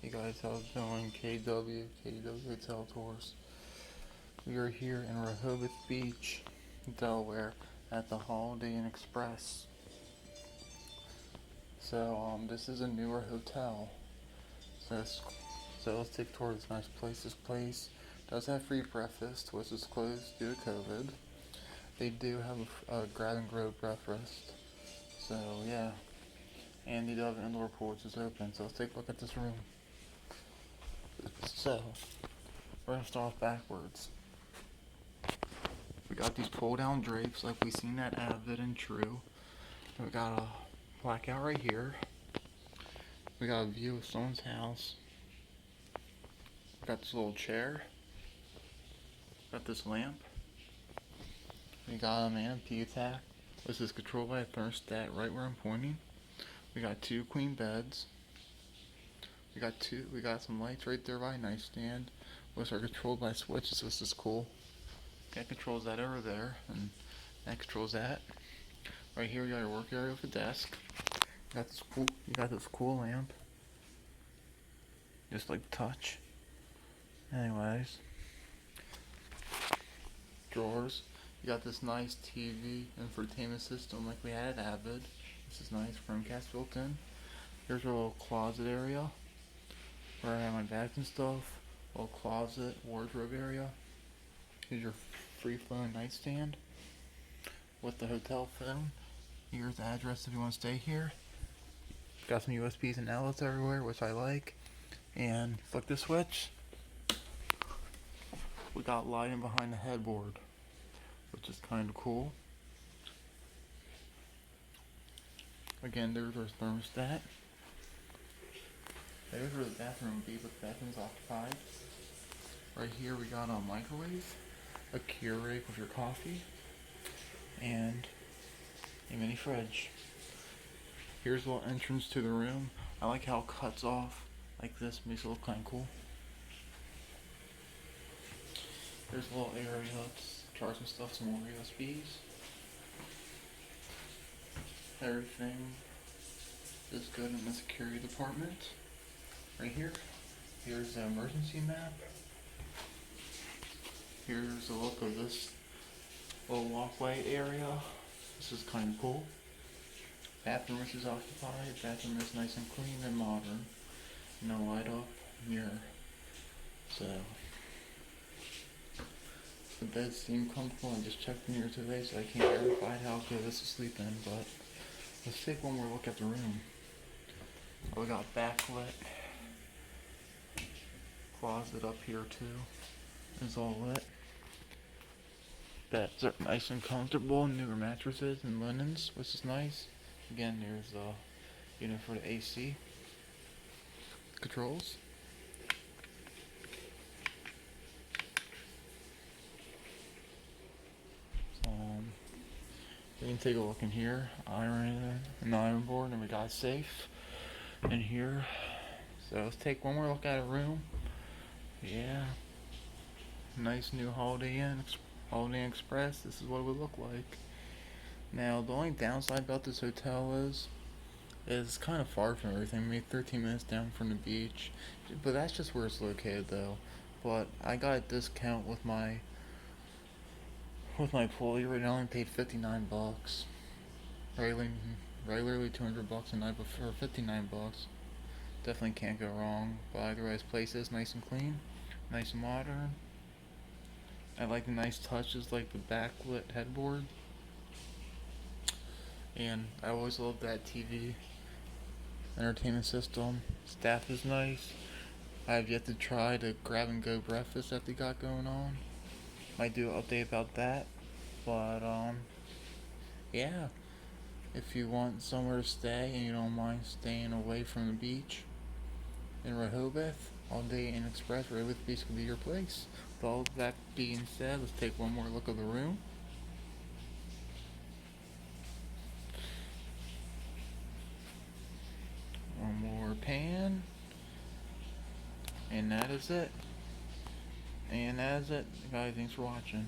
Hey guys, how's it going? KW Hotel Tours. We are here in Rehoboth Beach, Delaware, at the Holiday Inn Express. So, this is a newer hotel. So let's take a tour of this nice place. This place does have free breakfast, which is closed due to COVID. They do have a grab and go breakfast. So yeah, and they do have an indoor pool which is open. So let's take a look at this room. So, we're going to start off backwards. We got these pull down drapes like we seen at Avid and True. We got a blackout right here. We got a view of someone's house. Got this little chair. Got this lamp. We got a man P-Tac. This is controlled by a thermostat right where I'm pointing. We got two queen beds. We got some lights right there by a nightstand, which are controlled by switches. This is cool. That controls that over there, and that controls that. Right here, you got your work area with a desk. You got this cool lamp. Just like touch. Anyways, drawers. You got this nice TV infotainment system like we had at Avid. This is nice. Chromecast built in. Here's our little closet area, where I have my bags and stuff, little closet, wardrobe area. Here's your free flowing nightstand with the hotel phone. Here's the address if you want to stay here. Got some USBs and outlets everywhere, which I like. And flick the switch. We got lighting behind the headboard, which is kind of cool. Again, there's our thermostat. There's where the bathroom would be, but the bathroom's occupied. Right here we got a microwave, a Keurig with your coffee, and a mini fridge. Here's a little entrance to the room. I like how it cuts off like this, makes it look kind of cool. There's a little area to charge some stuff, some more USBs. Everything is good in the security department. Right here, here's the emergency map. Here's a look of this little walkway area. This is kind of cool. Bathroom which is occupied. Bathroom is nice and clean and modern. No light up mirror. So the beds seem comfortable. I just checked the mirror today, so I can't verify how good this is sleeping. But let's take one more look at the room. We got backlit. Closet up here too is all lit. Beds are nice and comfortable. Newer mattresses and linens, which is nice. Again, there's a unit for the AC controls. We can take a look in here. An iron board, and we got a safe in here. So let's take one more look at a room. Yeah, nice new Holiday Inn Express. This is what it would look like. Now, the only downside about this hotel is it's kind of far from everything. Maybe 13 minutes down from the beach, but that's just where it's located, though. But I got a discount with my pulley rate. I only paid $59. Regularly $200 a night, but for $59, definitely can't go wrong. But either way, this place is nice and clean. Nice and modern. I like the nice touches like the backlit headboard. And I always love that TV entertainment system. Staff is nice. I have yet to try the grab and go breakfast that they got going on. Might do an update about that. But yeah. If you want somewhere to stay and you don't mind staying away from the beach in Rehoboth, Holiday Inn Express Rehoboth Beach could be your place. With all that being said, let's take one more look at the room. One more pan. And that is it. Guys, thanks for watching.